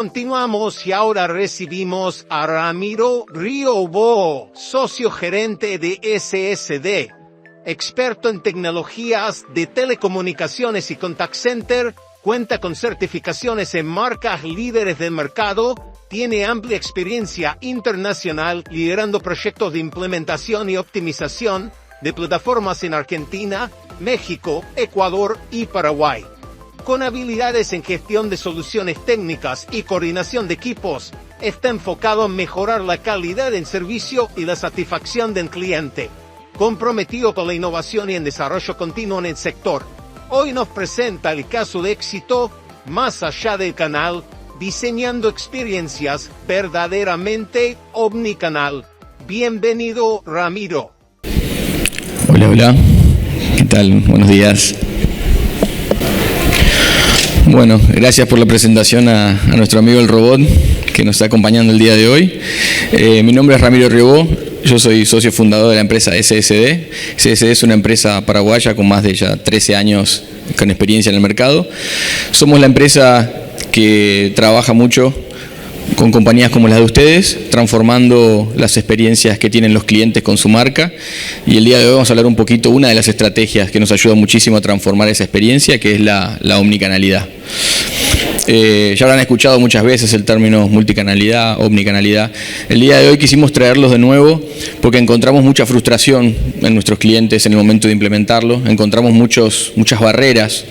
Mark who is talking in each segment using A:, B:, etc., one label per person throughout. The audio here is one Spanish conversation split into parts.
A: Continuamos y ahora recibimos a Ramiro Riobó, socio gerente de SSD, experto en tecnologías de telecomunicaciones y contact center, cuenta con certificaciones en marcas líderes del mercado, tiene amplia experiencia internacional liderando proyectos de implementación y optimización de plataformas en Argentina, México, Ecuador y Paraguay. Con habilidades en gestión de soluciones técnicas y coordinación de equipos, está enfocado en mejorar la calidad en servicio y la satisfacción del cliente. Comprometido con la innovación y el desarrollo continuo en el sector, hoy nos presenta el caso de éxito más allá del canal, diseñando experiencias verdaderamente omnicanal. Bienvenido, Ramiro.
B: Hola, ¿qué tal? Buenos días. Bueno, gracias por la presentación a nuestro amigo el robot que nos está acompañando el día de hoy. Mi nombre es Ramiro Riobó, yo soy socio fundador de la empresa SSD. SSD es una empresa paraguaya con más de ya 13 años con experiencia en el mercado. Somos la empresa que trabaja mucho con compañías como las de ustedes, transformando las experiencias que tienen los clientes con su marca. Y el día de hoy vamos a hablar un poquito, una de las estrategias que nos ayuda muchísimo a transformar esa experiencia, que es la omnicanalidad. Ya habrán escuchado muchas veces el término multicanalidad, omnicanalidad. El día de hoy quisimos traerlos de nuevo porque encontramos mucha frustración en nuestros clientes en el momento de implementarlo. Encontramos muchas barreras,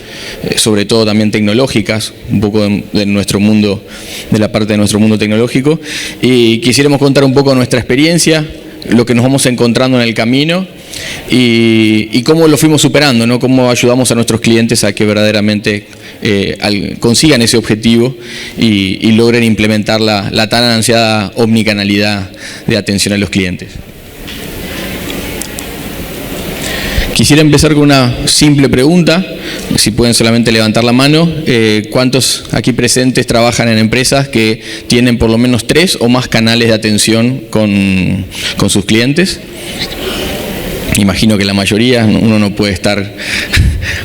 B: sobre todo también tecnológicas, un poco de nuestro mundo, de la parte de nuestro mundo tecnológico. Y quisiéramos contar un poco nuestra experiencia, lo que nos vamos encontrando en el camino y cómo lo fuimos superando, ¿no? Cómo ayudamos a nuestros clientes a que verdaderamente consigan ese objetivo y logren implementar la tan ansiada omnicanalidad de atención a los clientes. Quisiera empezar con una simple pregunta, si pueden solamente levantar la mano. ¿Cuántos aquí presentes trabajan en empresas que tienen por lo menos 3 o más canales de atención con sus clientes? Imagino que la mayoría, uno no puede estar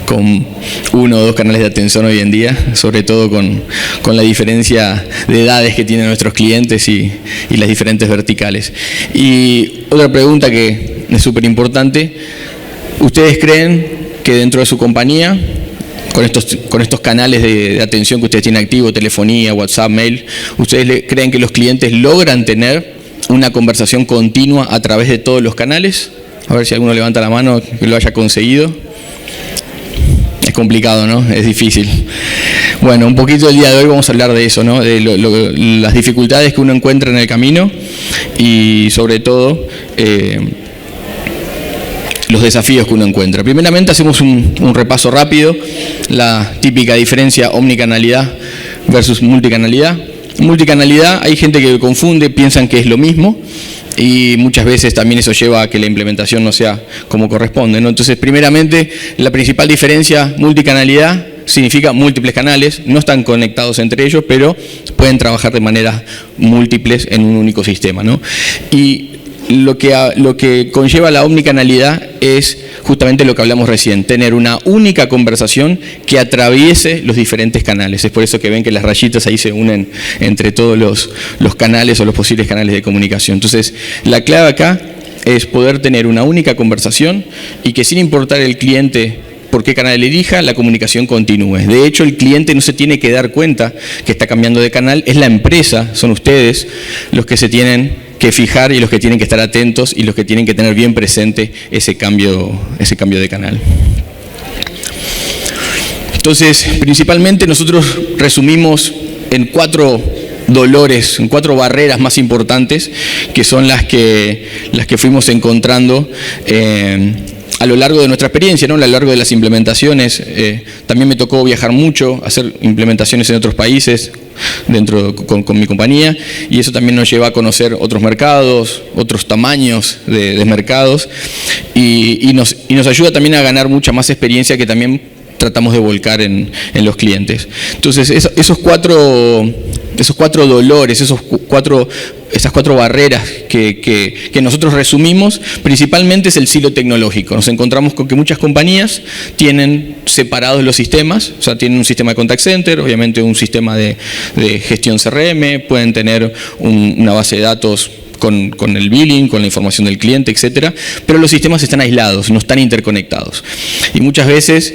B: con 1 o 2 canales de atención hoy en día, sobre todo con la diferencia de edades que tienen nuestros clientes y las diferentes verticales. Y otra pregunta que es súper importante: ¿ustedes creen que dentro de su compañía, con estos canales de atención que ustedes tienen activo, telefonía, WhatsApp, mail, ustedes creen que los clientes logran tener una conversación continua a través de todos los canales? A ver si alguno levanta la mano que lo haya conseguido. Es complicado, ¿no? Es difícil. Bueno, un poquito el día de hoy vamos a hablar de eso, ¿no? De las dificultades que uno encuentra en el camino y sobre todo los desafíos que uno encuentra. Primeramente hacemos un repaso rápido, la típica diferencia omnicanalidad versus multicanalidad. Multicanalidad, hay gente que confunde, piensan que es lo mismo y muchas veces también eso lleva a que la implementación no sea como corresponde, ¿no? Entonces, primeramente, la principal diferencia, multicanalidad, significa múltiples canales, no están conectados entre ellos, pero pueden trabajar de maneras múltiples en un único sistema, ¿no? Y lo que conlleva la omnicanalidad es justamente lo que hablamos recién, tener una única conversación que atraviese los diferentes canales. Es por eso que ven que las rayitas ahí se unen entre todos los canales o los posibles canales de comunicación. Entonces, la clave acá es poder tener una única conversación y que sin importar el cliente por qué canal elija, la comunicación continúe. De hecho, el cliente no se tiene que dar cuenta que está cambiando de canal, es la empresa, son ustedes los que se tienen que fijar y los que tienen que estar atentos y los que tienen que tener bien presente ese cambio de canal. Entonces, principalmente nosotros resumimos en 4 dolores, en 4 barreras más importantes, que son las que fuimos encontrando a lo largo de nuestra experiencia, ¿no? A lo largo de las implementaciones. También me tocó viajar mucho, hacer implementaciones en otros países con mi compañía, y eso también nos lleva a conocer otros mercados, otros tamaños de mercados, y nos ayuda también a ganar mucha más experiencia que también tratamos de volcar en los clientes. Entonces, esos cuatro dolores, esas cuatro barreras que nosotros resumimos, principalmente es el silo tecnológico. Nos encontramos con que muchas compañías tienen separados los sistemas, o sea, tienen un sistema de contact center, obviamente un sistema de gestión CRM, pueden tener una base de datos con el billing, con la información del cliente, etcétera, pero los sistemas están aislados, no están interconectados. Y muchas veces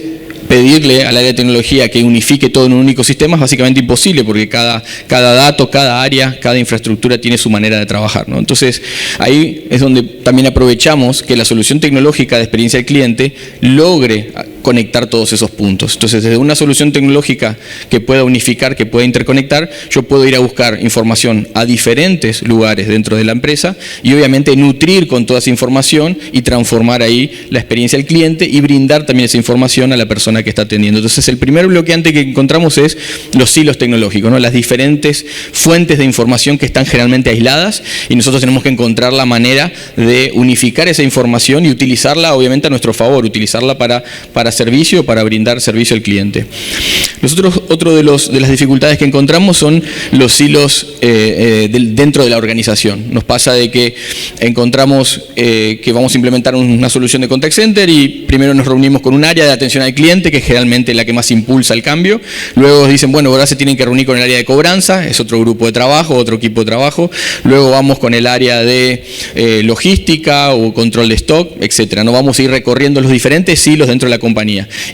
B: pedirle al área de tecnología que unifique todo en un único sistema es básicamente imposible, porque cada dato, cada área, cada infraestructura tiene su manera de trabajar, ¿no? Entonces, ahí es donde también aprovechamos que la solución tecnológica de experiencia del cliente logre conectar todos esos puntos. Entonces, desde una solución tecnológica que pueda unificar, que pueda interconectar, yo puedo ir a buscar información a diferentes lugares dentro de la empresa y obviamente nutrir con toda esa información y transformar ahí la experiencia del cliente y brindar también esa información a la persona que está atendiendo. Entonces, el primer bloqueante que encontramos es los silos tecnológicos, ¿no? Las diferentes fuentes de información que están generalmente aisladas, y nosotros tenemos que encontrar la manera de unificar esa información y utilizarla obviamente a nuestro favor, utilizarla para servicio, para brindar servicio al cliente. Otro de las dificultades que encontramos son los silos dentro de la organización. Nos pasa de que encontramos que vamos a implementar una solución de contact center y primero nos reunimos con un área de atención al cliente, que es generalmente la que más impulsa el cambio. Luego dicen, bueno, ahora se tienen que reunir con el área de cobranza, es otro grupo de trabajo, otro equipo de trabajo. Luego vamos con el área de logística o control de stock, etcétera. No vamos a ir recorriendo los diferentes silos dentro de la compañía.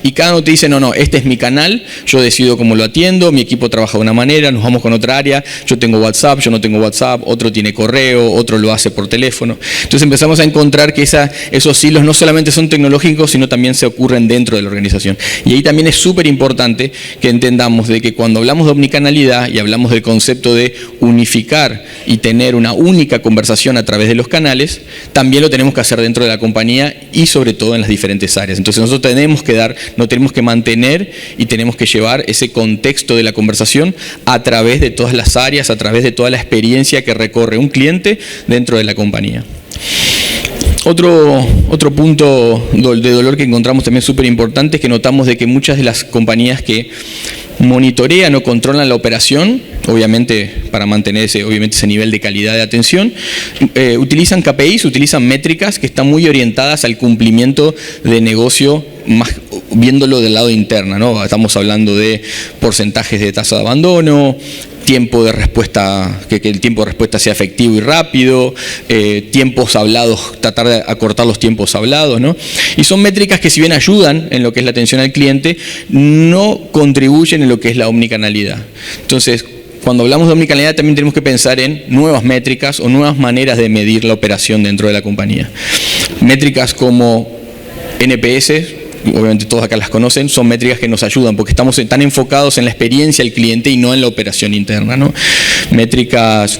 B: Y cada uno te dice, no, este es mi canal, yo decido cómo lo atiendo, mi equipo trabaja de una manera, nos vamos con otra área, yo tengo WhatsApp, yo no tengo WhatsApp, otro tiene correo, otro lo hace por teléfono. Entonces empezamos a encontrar que esos silos no solamente son tecnológicos, sino también se ocurren dentro de la organización. Y ahí también es súper importante que entendamos de que cuando hablamos de omnicanalidad y hablamos del concepto de unificar y tener una única conversación a través de los canales, también lo tenemos que hacer dentro de la compañía y sobre todo en las diferentes áreas. Entonces nosotros tenemos que mantener y tenemos que llevar ese contexto de la conversación a través de todas las áreas, a través de toda la experiencia que recorre un cliente dentro de la compañía. Otro punto de dolor que encontramos también súper importante es que notamos de que muchas de las compañías que monitorean o controlan la operación, obviamente para mantener ese nivel de calidad de atención, utilizan KPIs, utilizan métricas que están muy orientadas al cumplimiento de negocio, más viéndolo del lado interno, ¿no? Estamos hablando de porcentajes de tasa de abandono, tiempo de respuesta, que el tiempo de respuesta sea efectivo y rápido, tiempos hablados, tratar de acortar los tiempos hablados, ¿no? Y son métricas que, si bien ayudan en lo que es la atención al cliente, no contribuyen en lo que es la omnicanalidad. Entonces, cuando hablamos de omnicanalidad también tenemos que pensar en nuevas métricas o nuevas maneras de medir la operación dentro de la compañía. Métricas como NPS, obviamente todos acá las conocen, son métricas que nos ayudan porque estamos tan enfocados en la experiencia del cliente y no en la operación interna, ¿no? Métricas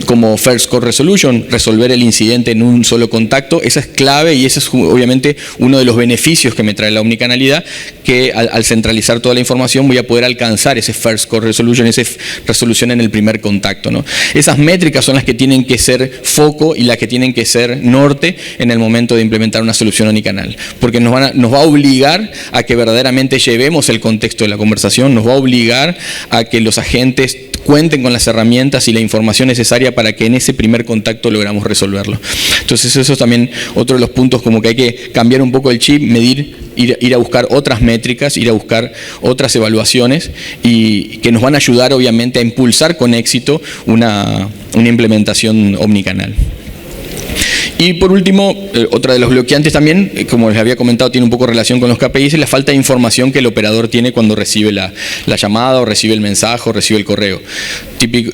B: como First Call Resolution, resolver el incidente en un solo contacto, esa es clave y ese es obviamente uno de los beneficios que me trae la omnicanalidad, que al centralizar toda la información voy a poder alcanzar ese First Call Resolution, esa resolución en el primer contacto, ¿no? Esas métricas son las que tienen que ser foco y las que tienen que ser norte en el momento de implementar una solución omnicanal, porque nos va a obligar a que verdaderamente llevemos el contexto de la conversación, nos va a obligar a que los agentes cuenten con las herramientas y la información necesaria para que en ese primer contacto logramos resolverlo. Entonces eso es también otro de los puntos, como que hay que cambiar un poco el chip, medir, ir a buscar otras métricas, ir a buscar otras evaluaciones y que nos van a ayudar obviamente a impulsar con éxito una implementación omnicanal. Y por último, otra de los bloqueantes también, como les había comentado, tiene un poco relación con los KPIs, es la falta de información que el operador tiene cuando recibe la llamada o recibe el mensaje o recibe el correo.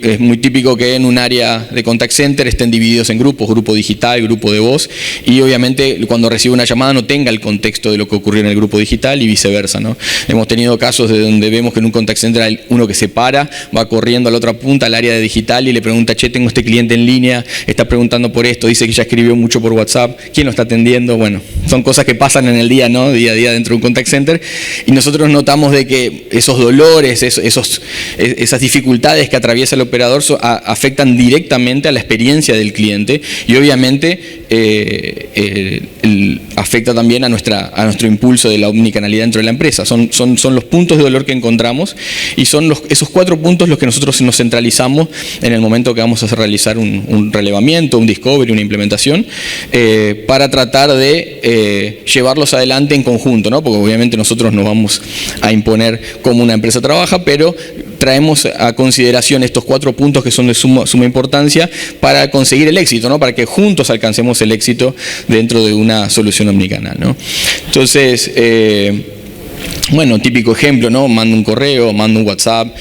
B: Es muy típico que en un área de contact center estén divididos en grupos, grupo digital, grupo de voz, y obviamente cuando recibe una llamada no tenga el contexto de lo que ocurrió en el grupo digital y viceversa, ¿no? Hemos tenido casos de donde vemos que en un contact center hay uno que se para, va corriendo a la otra punta, al área de digital, y le pregunta, che, tengo este cliente en línea, está preguntando por esto, dice que ya escribió mucho por WhatsApp, ¿quién lo está atendiendo? Bueno, son cosas que pasan en el día, ¿no? Día a día dentro de un contact center, y nosotros notamos de que esos dolores, esas dificultades que atraviesan atraviesa el operador afectan directamente a la experiencia del cliente y obviamente afecta también a nuestro impulso de la omnicanalidad dentro de la empresa. Son los puntos de dolor que encontramos y son esos 4 puntos los que nosotros nos centralizamos en el momento que vamos a realizar un relevamiento, un discovery, una implementación, para tratar de llevarlos adelante en conjunto, ¿no? Porque obviamente nosotros no vamos a imponer cómo una empresa trabaja, pero traemos a consideración estos 4 puntos que son de suma importancia para conseguir el éxito, ¿no? Para que juntos alcancemos el éxito dentro de una solución omnicanal, ¿no? Entonces, bueno, típico ejemplo, ¿no? Mando un correo, mando un WhatsApp,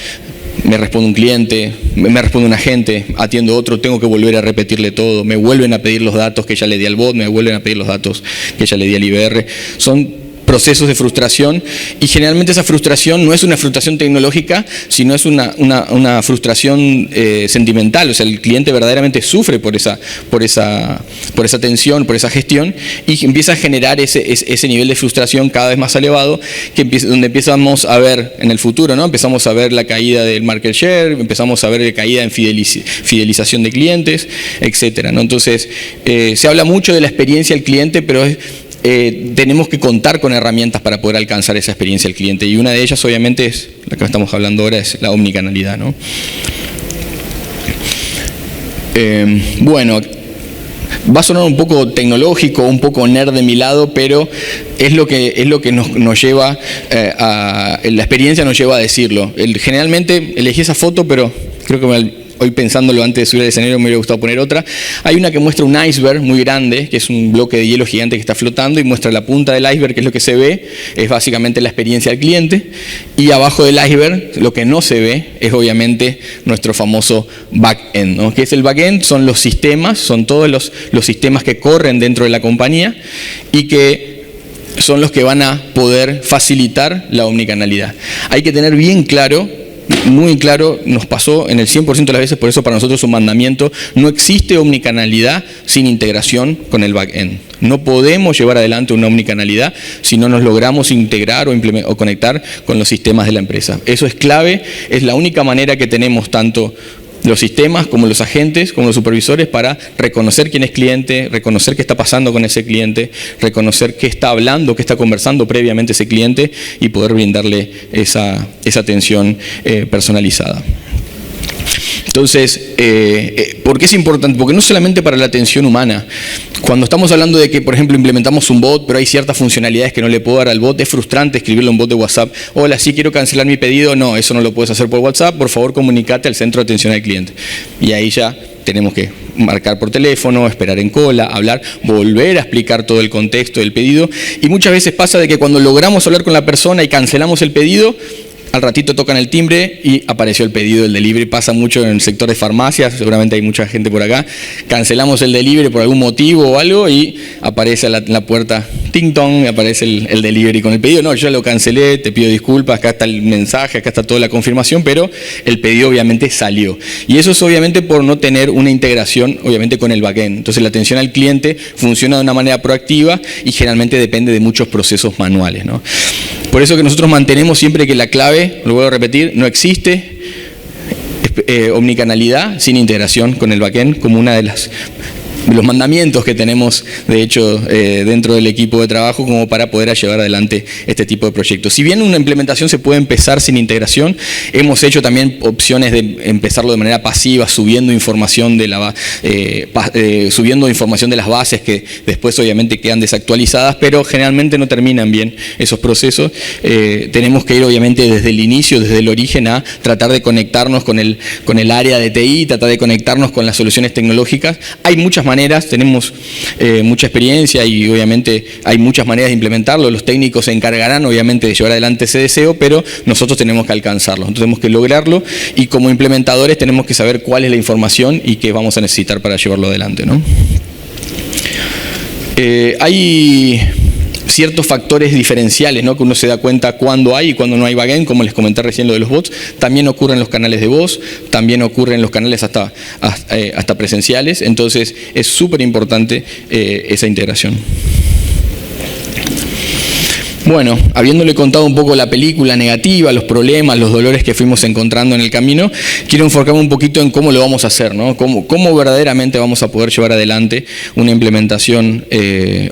B: me responde un cliente, me responde un agente, atiendo otro, tengo que volver a repetirle todo, me vuelven a pedir los datos que ya le di al bot, me vuelven a pedir los datos que ya le di al IBR. Son procesos de frustración y generalmente esa frustración no es una frustración tecnológica, sino es una frustración sentimental. O sea, el cliente verdaderamente sufre por esa tensión, por esa gestión y empieza a generar ese nivel de frustración cada vez más elevado, donde empezamos a ver en el futuro, ¿no? Empezamos a ver la caída del market share, empezamos a ver la caída en fidelización de clientes, etcétera, ¿no? Entonces, se habla mucho de la experiencia del cliente, pero tenemos que contar con herramientas para poder alcanzar esa experiencia del cliente y una de ellas obviamente es la que estamos hablando ahora, es la omnicanalidad, ¿no? Bueno, va a sonar un poco tecnológico, un poco nerd de mi lado, pero es lo que nos lleva la experiencia nos lleva a decirlo. Generalmente elegí esa foto, pero creo que hoy pensándolo antes de subir al escenario me hubiera gustado poner otra. Hay una que muestra un iceberg muy grande, que es un bloque de hielo gigante que está flotando y muestra la punta del iceberg, que es lo que se ve, es básicamente la experiencia del cliente. Y abajo del iceberg, lo que no se ve, es obviamente nuestro famoso back-end, ¿no? ¿Qué es el back-end? Son los sistemas, son todos los sistemas que corren dentro de la compañía y que son los que van a poder facilitar la omnicanalidad. Hay que tener bien claro, muy claro, nos pasó en el 100% de las veces, por eso para nosotros es un mandamiento, no existe omnicanalidad sin integración con el back-end. No podemos llevar adelante una omnicanalidad si no nos logramos integrar o conectar con los sistemas de la empresa. Eso es clave, es la única manera que tenemos tanto los sistemas como los agentes, como los supervisores, para reconocer quién es cliente, reconocer qué está pasando con ese cliente, reconocer qué está hablando, qué está conversando previamente ese cliente y poder brindarle esa atención personalizada. Entonces, ¿por qué es importante? Porque no solamente para la atención humana. Cuando estamos hablando de que, por ejemplo, implementamos un bot, pero hay ciertas funcionalidades que no le puedo dar al bot, es frustrante escribirle a un bot de WhatsApp. Hola, sí quiero cancelar mi pedido. No, eso no lo puedes hacer por WhatsApp. Por favor, comunícate al centro de atención al cliente. Y ahí ya tenemos que marcar por teléfono, esperar en cola, hablar, volver a explicar todo el contexto del pedido. Y muchas veces pasa de que cuando logramos hablar con la persona y cancelamos el pedido, al ratito tocan el timbre y apareció el pedido del delivery. Pasa mucho en el sector de farmacias, seguramente hay mucha gente por acá. Cancelamos el delivery por algún motivo o algo y aparece en la puerta, ting tong, y aparece el delivery con el pedido. No, yo ya lo cancelé, te pido disculpas, acá está el mensaje, acá está toda la confirmación, pero el pedido obviamente salió. Y eso es obviamente por no tener una integración obviamente con el backend. Entonces la atención al cliente funciona de una manera proactiva y generalmente depende de muchos procesos manuales, ¿no? Por eso que nosotros mantenemos siempre que la clave, lo vuelvo a repetir, no existe omnicanalidad sin integración con el backend como una de los mandamientos que tenemos, de hecho, dentro del equipo de trabajo como para poder llevar adelante este tipo de proyectos. Si bien una implementación se puede empezar sin integración, hemos hecho también opciones de empezarlo de manera pasiva, subiendo información de las bases que después obviamente quedan desactualizadas, pero generalmente no terminan bien esos procesos. Tenemos que ir obviamente desde el inicio, desde el origen, a tratar de conectarnos con el área de TI, tratar de conectarnos con las soluciones tecnológicas. Hay muchas maneras, tenemos mucha experiencia y obviamente hay muchas maneras de implementarlo. Los técnicos se encargarán obviamente de llevar adelante ese deseo, pero nosotros tenemos que alcanzarlo, nosotros tenemos que lograrlo y como implementadores tenemos que saber cuál es la información y qué vamos a necesitar para llevarlo adelante, ¿no? Hay ciertos factores diferenciales, ¿no? Que uno se da cuenta cuando hay y cuando no hay backend, como les comenté recién lo de los bots. También ocurre en los canales de voz, también ocurre en los canales hasta presenciales. Entonces es súper importante esa integración. Bueno, habiéndole contado un poco la película negativa, los problemas, los dolores que fuimos encontrando en el camino, quiero enfocarme un poquito en cómo lo vamos a hacer, ¿no? Cómo verdaderamente vamos a poder llevar adelante una implementación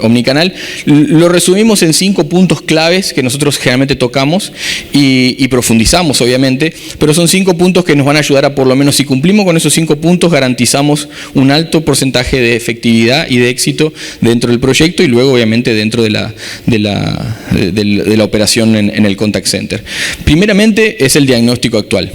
B: omnicanal. Lo resumimos en 5 puntos claves que nosotros generalmente tocamos y profundizamos, obviamente, pero son 5 puntos que nos van a ayudar a, por lo menos si cumplimos con esos 5 puntos, garantizamos un alto porcentaje de efectividad y de éxito dentro del proyecto y luego, obviamente, dentro de la operación en el contact center. Primeramente es el diagnóstico actual.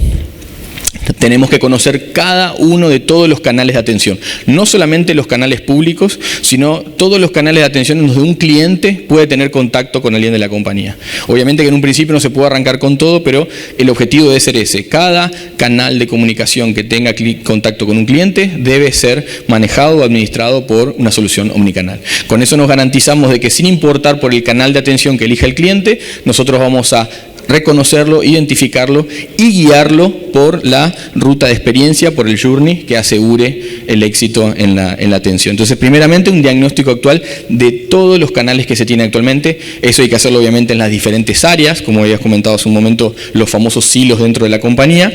B: Tenemos que conocer cada uno de todos los canales de atención, no solamente los canales públicos, sino todos los canales de atención en donde un cliente puede tener contacto con alguien de la compañía. Obviamente que en un principio no se puede arrancar con todo, pero el objetivo debe ser ese. Cada canal de comunicación que tenga contacto con un cliente debe ser manejado o administrado por una solución omnicanal. Con eso nos garantizamos de que sin importar por el canal de atención que elija el cliente, nosotros vamos a reconocerlo, identificarlo y guiarlo por la ruta de experiencia, por el journey que asegure el éxito en la atención. Entonces, primeramente, un diagnóstico actual de todos los canales que se tiene actualmente. Eso hay que hacerlo, obviamente, en las diferentes áreas, como habías comentado hace un momento, los famosos silos dentro de la compañía.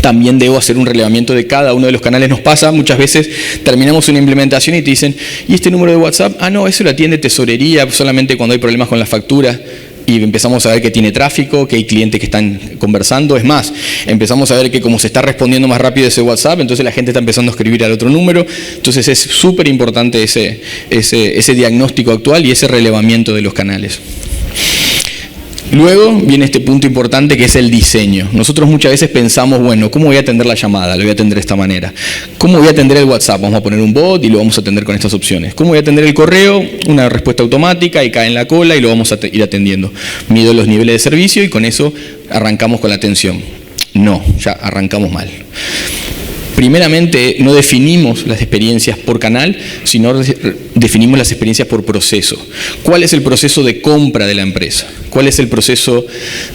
B: También debo hacer un relevamiento de cada uno de los canales. Nos pasa, muchas veces terminamos una implementación y te dicen, ¿y este número de WhatsApp? Ah, no, eso lo atiende tesorería solamente cuando hay problemas con la factura. Y empezamos a ver que tiene tráfico, que hay clientes que están conversando. Es más, empezamos a ver que como se está respondiendo más rápido ese WhatsApp, entonces la gente está empezando a escribir al otro número. Entonces es súper importante ese diagnóstico actual y ese relevamiento de los canales. Luego viene este punto importante que es el diseño. Nosotros muchas veces pensamos, bueno, ¿cómo voy a atender la llamada? Lo voy a atender de esta manera. ¿Cómo voy a atender el WhatsApp? Vamos a poner un bot y lo vamos a atender con estas opciones. ¿Cómo voy a atender el correo? Una respuesta automática y cae en la cola y lo vamos a ir atendiendo. Mido los niveles de servicio y con eso arrancamos con la atención. No, ya arrancamos mal. Primeramente, no definimos las experiencias por canal, sino definimos las experiencias por proceso. ¿Cuál es el proceso de compra de la empresa? ¿Cuál es el proceso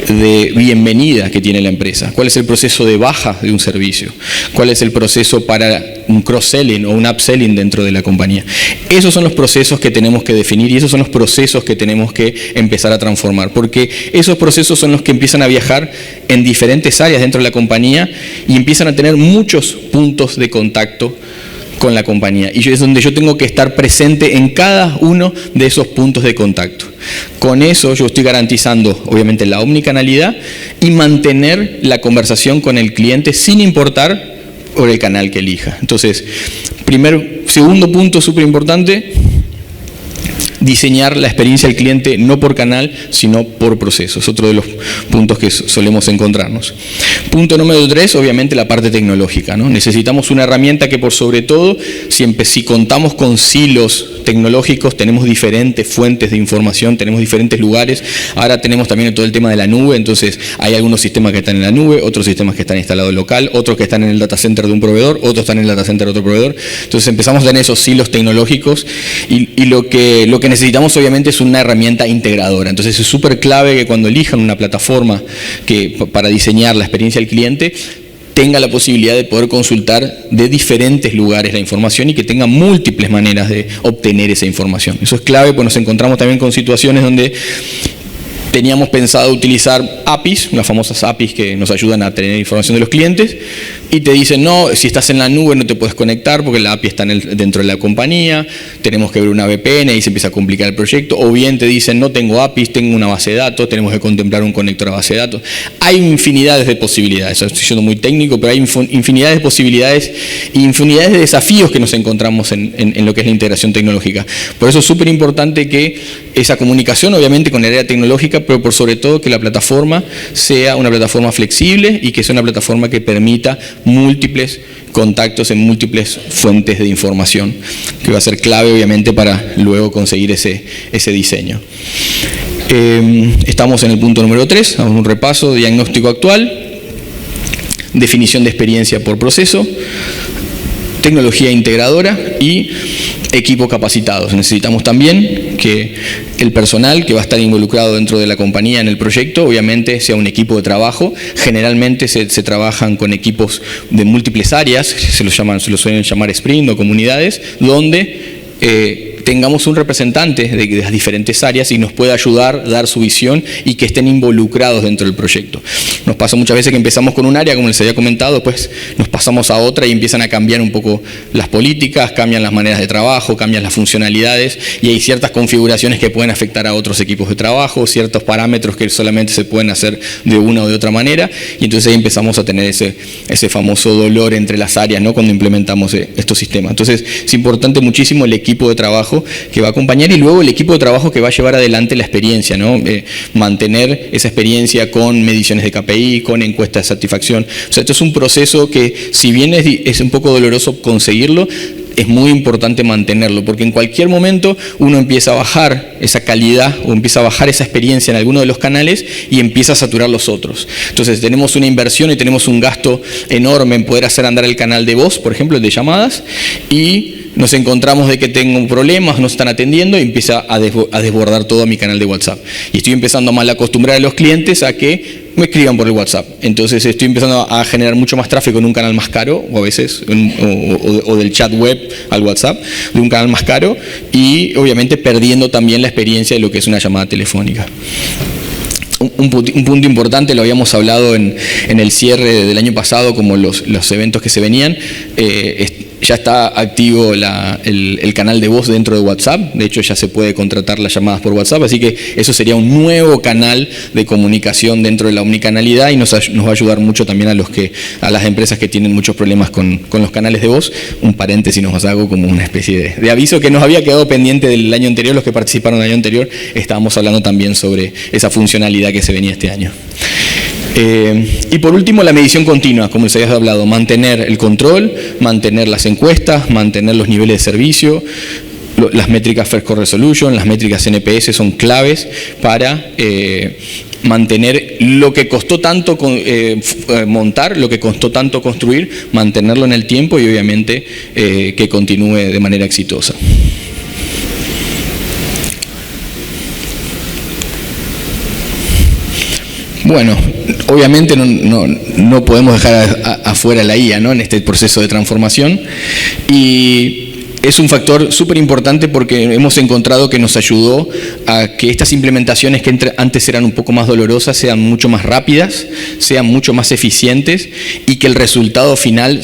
B: de bienvenida que tiene la empresa? ¿Cuál es el proceso de baja de un servicio? ¿Cuál es el proceso para un cross-selling o un upselling dentro de la compañía? Esos son los procesos que tenemos que definir y esos son los procesos que tenemos que empezar a transformar, porque esos procesos son los que empiezan a viajar en diferentes áreas dentro de la compañía y empiezan a tener muchos puntos de contacto con la compañía y es donde yo tengo que estar presente en cada uno de esos puntos de contacto. Con eso yo estoy garantizando obviamente la omnicanalidad y mantener la conversación con el cliente sin importar por el canal que elija. Entonces, segundo punto súper importante, diseñar la experiencia del cliente no por canal, sino por proceso. Es otro de los puntos que solemos encontrarnos. Punto número 3, obviamente la parte tecnológica, ¿no? Necesitamos una herramienta que por sobre todo, si contamos con silos tecnológicos, tenemos diferentes fuentes de información, tenemos diferentes lugares. Ahora tenemos también todo el tema de la nube, entonces hay algunos sistemas que están en la nube, otros sistemas que están instalados local, otros que están en el data center de un proveedor, otros están en el data center de otro proveedor. Entonces empezamos a tener esos silos tecnológicos y lo que necesitamos obviamente es una herramienta integradora. Entonces es súper clave que cuando elijan una plataforma para diseñar la experiencia del cliente, tenga la posibilidad de poder consultar de diferentes lugares la información y que tenga múltiples maneras de obtener esa información. Eso es clave, pues nos encontramos también con situaciones donde teníamos pensado utilizar APIs, las famosas APIs que nos ayudan a tener información de los clientes, y te dicen, no, si estás en la nube no te puedes conectar porque la API está dentro de la compañía, tenemos que ver una VPN y se empieza a complicar el proyecto, o bien te dicen, no tengo APIs, tengo una base de datos, tenemos que contemplar un conector a base de datos. Hay infinidades de posibilidades, estoy siendo muy técnico, pero hay infinidades de posibilidades e infinidades de desafíos que nos encontramos en lo que es la integración tecnológica. Por eso es súper importante que esa comunicación, obviamente con el área tecnológica, pero por sobre todo que la plataforma sea una plataforma flexible y que sea una plataforma que permita múltiples contactos en múltiples fuentes de información, que va a ser clave obviamente para luego conseguir ese diseño. Estamos en el punto número 3, damos un repaso, diagnóstico actual, definición de experiencia por proceso, tecnología integradora y equipos capacitados. Necesitamos también que el personal que va a estar involucrado dentro de la compañía en el proyecto, obviamente sea un equipo de trabajo. Generalmente se trabajan con equipos de múltiples áreas, se lo suelen llamar sprint o comunidades, donde tengamos un representante de las diferentes áreas y nos pueda ayudar, dar su visión y que estén involucrados dentro del proyecto. Nos pasa muchas veces que empezamos con un área, como les había comentado, pues nos pasamos a otra y empiezan a cambiar un poco las políticas, cambian las maneras de trabajo, cambian las funcionalidades y hay ciertas configuraciones que pueden afectar a otros equipos de trabajo, ciertos parámetros que solamente se pueden hacer de una o de otra manera, y entonces ahí empezamos a tener ese famoso dolor entre las áreas, ¿no?, cuando implementamos estos sistemas. Entonces es importante muchísimo el equipo de trabajo que va a acompañar y luego el equipo de trabajo que va a llevar adelante la experiencia, ¿no? Mantener esa experiencia con mediciones de KPI, con encuestas de satisfacción. O sea, esto es un proceso que, si bien es un poco doloroso conseguirlo, es muy importante mantenerlo, porque en cualquier momento uno empieza a bajar esa calidad o empieza a bajar esa experiencia en alguno de los canales y empieza a saturar los otros. Entonces tenemos una inversión y tenemos un gasto enorme en poder hacer andar el canal de voz, por ejemplo, el de llamadas, y nos encontramos de que tengo problemas, no están atendiendo y empieza a desbordar todo mi canal de WhatsApp. Y estoy empezando a mal acostumbrar a los clientes a que me escriban por el WhatsApp. Entonces estoy empezando a generar mucho más tráfico en un canal más caro, o a veces, o del chat web al WhatsApp, de un canal más caro, y obviamente perdiendo también la experiencia de lo que es una llamada telefónica. Un punto importante, lo habíamos hablado en el cierre del año pasado, como los eventos que se venían, ya está activo el canal de voz dentro de WhatsApp. De hecho ya se puede contratar las llamadas por WhatsApp, así que eso sería un nuevo canal de comunicación dentro de la omnicanalidad y nos va a ayudar mucho también a las empresas que tienen muchos problemas con los canales de voz. Un paréntesis nos hago como una especie de aviso que nos había quedado pendiente del año anterior. Los que participaron del año anterior estábamos hablando también sobre esa funcionalidad que se venía este año. Y por último, la medición continua, como les había hablado, mantener el control, mantener las encuestas, mantener los niveles de servicio. Las métricas First Call Resolution, las métricas NPS son claves para mantener lo que costó tanto montar, lo que costó tanto construir, mantenerlo en el tiempo y obviamente que continúe de manera exitosa. Bueno, obviamente no podemos dejar afuera la IA, ¿no?, en este proceso de transformación, y es un factor súper importante porque hemos encontrado que nos ayudó a que estas implementaciones que antes eran un poco más dolorosas sean mucho más rápidas, sean mucho más eficientes y que el resultado final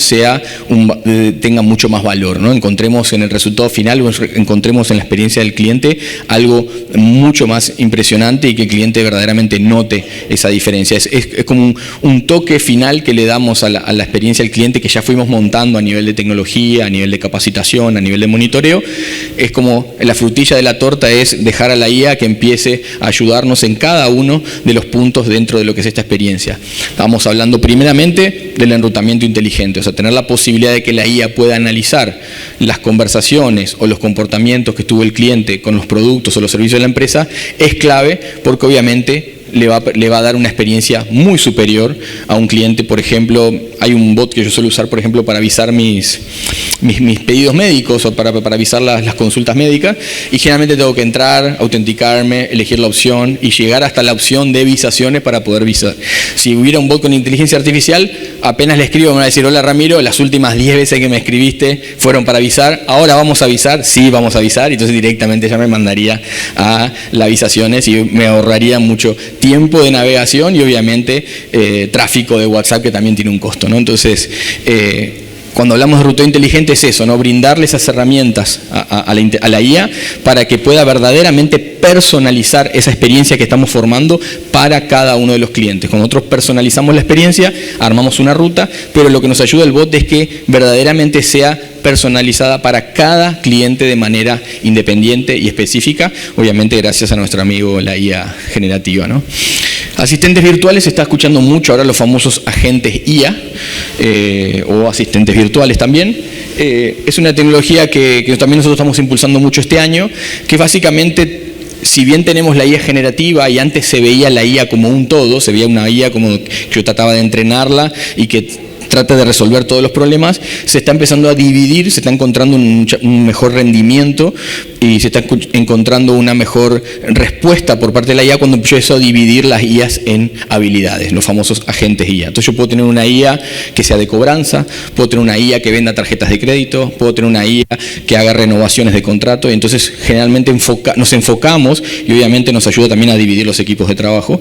B: tenga mucho más valor, ¿no? Encontremos en el resultado final, encontremos en la experiencia del cliente algo mucho más impresionante y que el cliente verdaderamente note esa diferencia. Es como un toque final que le damos a la experiencia del cliente que ya fuimos montando a nivel de tecnología, a nivel de capacitación, a nivel de monitoreo. Es como la frutilla de la torta, es dejar a la IA que empiece a ayudarnos en cada uno de los puntos dentro de lo que es esta experiencia. Estamos hablando primeramente del enrutamiento inteligente, o sea, tener la posibilidad de que la IA pueda analizar las conversaciones o los comportamientos que tuvo el cliente con los productos o los servicios de la empresa es clave, porque obviamente le va a dar una experiencia muy superior a un cliente. Por ejemplo, hay un bot que yo suelo usar, por ejemplo, para avisar mis pedidos médicos o para avisar las consultas médicas, y generalmente tengo que entrar, autenticarme, elegir la opción y llegar hasta la opción de visaciones para poder visar. Si hubiera un bot con inteligencia artificial, apenas le escribo me va a decir: hola Ramiro, las últimas 10 veces que me escribiste fueron para avisar, ahora vamos a avisar. Sí, vamos a avisar, y entonces directamente ya me mandaría a las avisaciones y me ahorraría mucho tiempo de navegación y obviamente tráfico de WhatsApp, que también tiene un costo, ¿no? Entonces, cuando hablamos de ruteo inteligente es eso, ¿no? Brindarle esas herramientas a la IA para que pueda verdaderamente personalizar esa experiencia que estamos formando para cada uno de los clientes. Cuando nosotros personalizamos la experiencia, armamos una ruta, pero lo que nos ayuda el bot es que verdaderamente sea personalizada para cada cliente de manera independiente y específica, obviamente gracias a nuestro amigo la IA generativa, ¿no? Asistentes virtuales, se está escuchando mucho ahora los famosos agentes IA o asistentes virtuales también. Es una tecnología que también nosotros estamos impulsando mucho este año, que básicamente, si bien tenemos la IA generativa y antes se veía la IA como un todo, se veía una IA como que yo trataba de entrenarla y que trata de resolver todos los problemas, se está empezando a dividir, se está encontrando un mejor rendimiento y se está encontrando una mejor respuesta por parte de la IA cuando empiezo a dividir las IAs en habilidades, los famosos agentes IA. Entonces yo puedo tener una IA que sea de cobranza, puedo tener una IA que venda tarjetas de crédito, puedo tener una IA que haga renovaciones de contrato, y entonces generalmente nos enfocamos, y obviamente nos ayuda también a dividir los equipos de trabajo,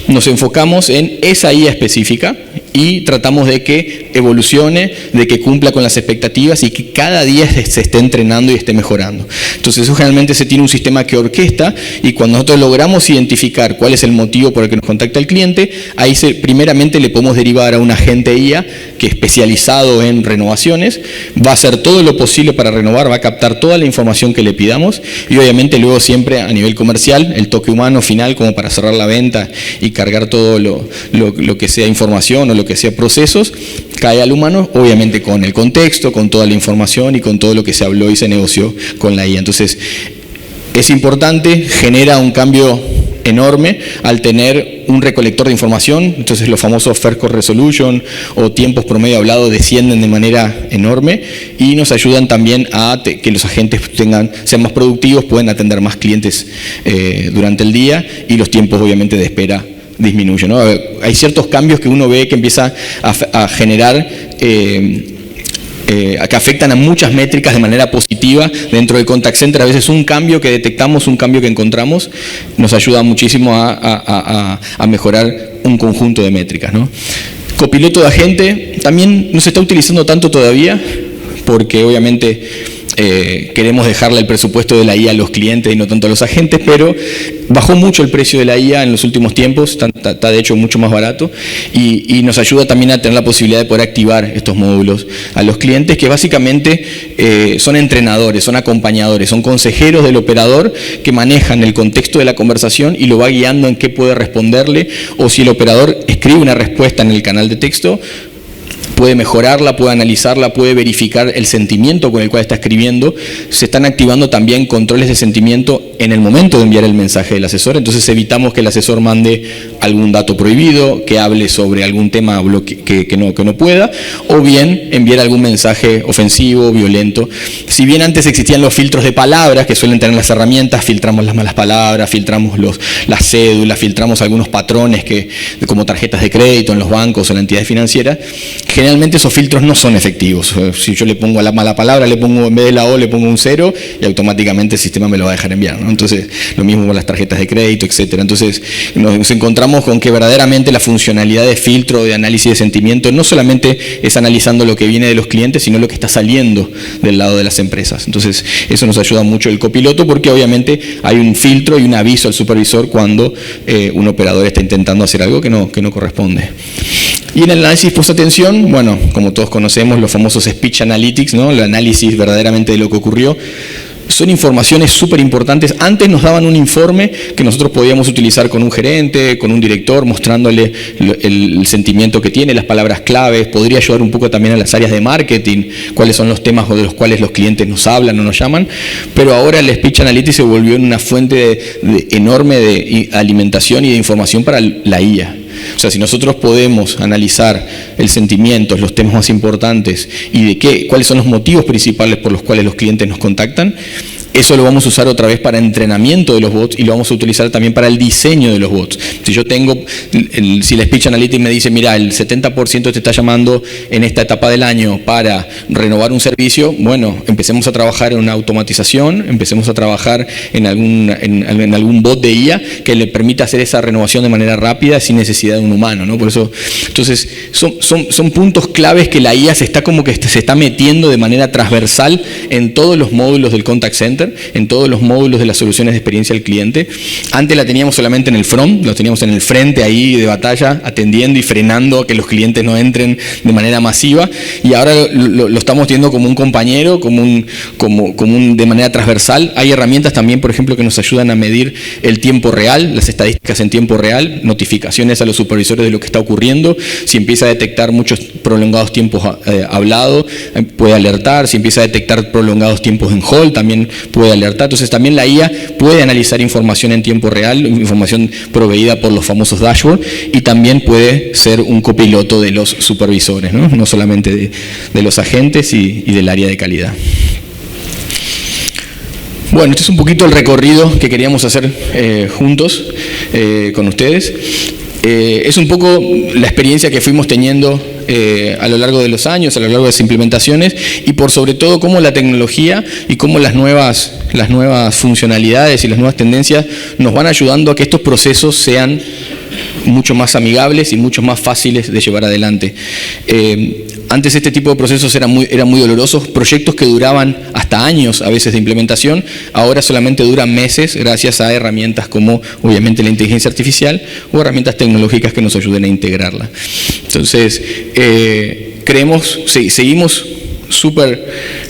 B: nos enfocamos en esa IA específica y tratamos de que evolucione, de que cumpla con las expectativas y que cada día se esté entrenando y esté mejorando. Entonces eso generalmente se tiene un sistema que orquesta, y cuando nosotros logramos identificar cuál es el motivo por el que nos contacta el cliente, ahí primeramente le podemos derivar a un agente IA que es especializado en renovaciones, va a hacer todo lo posible para renovar, va a captar toda la información que le pidamos, y obviamente luego siempre a nivel comercial el toque humano final como para cerrar la venta y cargar todo lo que sea información o lo que sea procesos, cae al humano, obviamente con el contexto, con toda la información y con todo lo que se habló y se negoció con la IA. Entonces es importante, genera un cambio enorme al tener un recolector de información. Entonces los famosos First Call Resolution o tiempos promedio hablado descienden de manera enorme y nos ayudan también a que los agentes sean más productivos, pueden atender más clientes durante el día, y los tiempos obviamente de espera disminuyen, ¿no? Hay ciertos cambios que uno ve que empieza a generar que afectan a muchas métricas de manera positiva dentro del contact center. A veces un cambio que detectamos, un cambio que encontramos, nos ayuda muchísimo a mejorar un conjunto de métricas, ¿no? Copiloto de agente también no se está utilizando tanto todavía, porque obviamente queremos dejarle el presupuesto de la IA a los clientes y no tanto a los agentes, pero bajó mucho el precio de la IA en los últimos tiempos, está de hecho mucho más barato, y nos ayuda también a tener la posibilidad de poder activar estos módulos a los clientes, que básicamente son entrenadores, son acompañadores, son consejeros del operador que manejan el contexto de la conversación y lo va guiando en qué puede responderle, o si el operador escribe una respuesta en el canal de texto, puede mejorarla, puede analizarla, puede verificar el sentimiento con el cual está escribiendo. Se están activando también controles de sentimiento en el momento de enviar el mensaje del asesor, entonces evitamos que el asesor mande algún dato prohibido, que hable sobre algún tema que no pueda, o bien enviar algún mensaje ofensivo, violento. Si bien antes existían los filtros de palabras que suelen tener las herramientas, filtramos las malas palabras, filtramos las cédulas, filtramos algunos patrones como tarjetas de crédito en los bancos o en la entidad financiera, generalmente esos filtros no son efectivos. Si yo le pongo a la mala palabra, le pongo en vez de la O, le pongo un 0 y automáticamente el sistema me lo va a dejar enviar, ¿no? Entonces, lo mismo con las tarjetas de crédito, etcétera. Entonces, nos encontramos con que verdaderamente la funcionalidad de filtro, de análisis de sentimiento, no solamente es analizando lo que viene de los clientes, sino lo que está saliendo del lado de las empresas. Entonces, eso nos ayuda mucho el copiloto, porque obviamente hay un filtro y un aviso al supervisor cuando un operador está intentando hacer algo que no corresponde. Y en el análisis post-atención, bueno, como todos conocemos, los famosos Speech Analytics, ¿no? El análisis verdaderamente de lo que ocurrió. Son informaciones súper importantes. Antes nos daban un informe que nosotros podíamos utilizar con un gerente, con un director, mostrándole el sentimiento que tiene, las palabras claves. Podría ayudar un poco también a las áreas de marketing, cuáles son los temas de los cuales los clientes nos hablan o nos llaman. Pero ahora el Speech Analytics se volvió en una fuente enorme de alimentación y de información para la IA. O sea, si nosotros podemos analizar el sentimiento, los temas más importantes y cuáles son los motivos principales por los cuales los clientes nos contactan, eso lo vamos a usar otra vez para entrenamiento de los bots y lo vamos a utilizar también para el diseño de los bots. Si yo si la Speech Analytics me dice, mira, el 70% te está llamando en esta etapa del año para renovar un servicio, bueno, empecemos a trabajar en una automatización, empecemos a trabajar en algún bot de IA que le permita hacer esa renovación de manera rápida sin necesidad de un humano, ¿no? Por eso, entonces, son puntos claves que la IA se está metiendo de manera transversal en todos los módulos del contact center, en todos los módulos de las soluciones de experiencia al cliente. Antes la teníamos solamente en el front, lo teníamos en el frente ahí de batalla, atendiendo y frenando a que los clientes no entren de manera masiva, y ahora lo estamos teniendo como un compañero, de manera transversal. Hay herramientas también, por ejemplo, que nos ayudan a medir el tiempo real, las estadísticas en tiempo real, notificaciones a los supervisores de lo que está ocurriendo. Si empieza a detectar muchos prolongados tiempos hablado, puede alertar. Si empieza a detectar prolongados tiempos en hold, también puede alertar. Entonces también la IA puede analizar información en tiempo real, información proveída por los famosos dashboards, y también puede ser un copiloto de los supervisores, no solamente de los agentes y del área de calidad. Bueno, este es un poquito el recorrido que queríamos hacer juntos con ustedes. Es un poco la experiencia que fuimos teniendo a lo largo de los años, a lo largo de las implementaciones, y por sobre todo cómo la tecnología y cómo las nuevas funcionalidades y las nuevas tendencias nos van ayudando a que estos procesos sean mucho más amigables y mucho más fáciles de llevar adelante. Antes este tipo de procesos eran muy dolorosos, proyectos que duraban hasta años a veces de implementación, ahora solamente duran meses gracias a herramientas como obviamente la inteligencia artificial o herramientas tecnológicas que nos ayuden a integrarla. Entonces, seguimos súper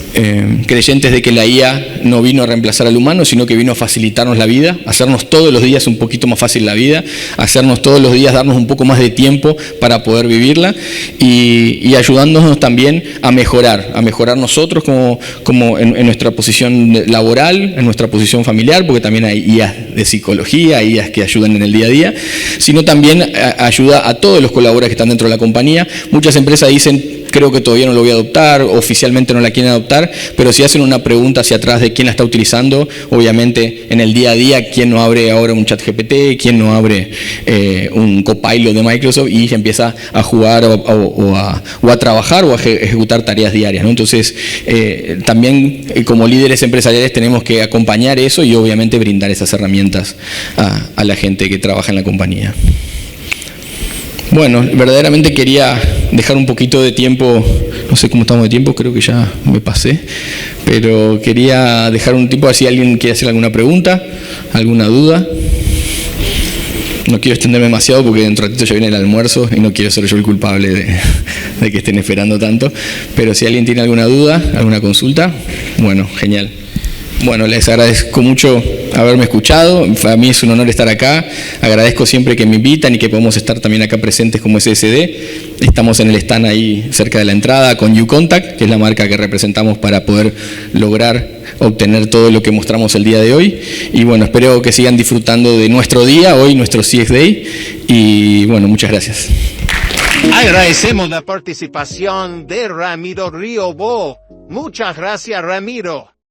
B: creyentes de que la IA no vino a reemplazar al humano, sino que vino a facilitarnos la vida, hacernos todos los días un poquito más fácil la vida, hacernos todos los días darnos un poco más de tiempo para poder vivirla y ayudándonos también a mejorar nosotros como en nuestra posición laboral, en nuestra posición familiar, porque también hay IAs de psicología, IAs que ayudan en el día a día, sino también ayuda a todos los colaboradores que están dentro de la compañía. Muchas empresas dicen: creo que todavía no lo voy a adoptar, oficialmente no la quieren adoptar, pero si hacen una pregunta hacia atrás de quién la está utilizando, obviamente en el día a día, quién no abre ahora un ChatGPT, quién no abre un Copilot de Microsoft y empieza a jugar o a trabajar o a ejecutar tareas diarias, ¿no? Entonces, también como líderes empresariales tenemos que acompañar eso y obviamente brindar esas herramientas a la gente que trabaja en la compañía. Bueno, verdaderamente quería dejar un poquito de tiempo, no sé cómo estamos de tiempo, creo que ya me pasé, pero quería dejar un tiempo a ver si alguien quiere hacer alguna pregunta, alguna duda. No quiero extenderme demasiado porque dentro de ratito ya viene el almuerzo y no quiero ser yo el culpable de que estén esperando tanto, pero si alguien tiene alguna duda, alguna consulta, bueno, genial. Bueno, les agradezco mucho haberme escuchado, para mí es un honor estar acá, agradezco siempre que me invitan y que podamos estar también acá presentes como SSD. Estamos en el stand ahí cerca de la entrada con YouContact, que es la marca que representamos para poder lograr obtener todo lo que mostramos el día de hoy. Y bueno, espero que sigan disfrutando de nuestro día, hoy nuestro CX Day, y bueno, muchas gracias.
A: Agradecemos la participación de Ramiro Riobó. Muchas gracias, Ramiro.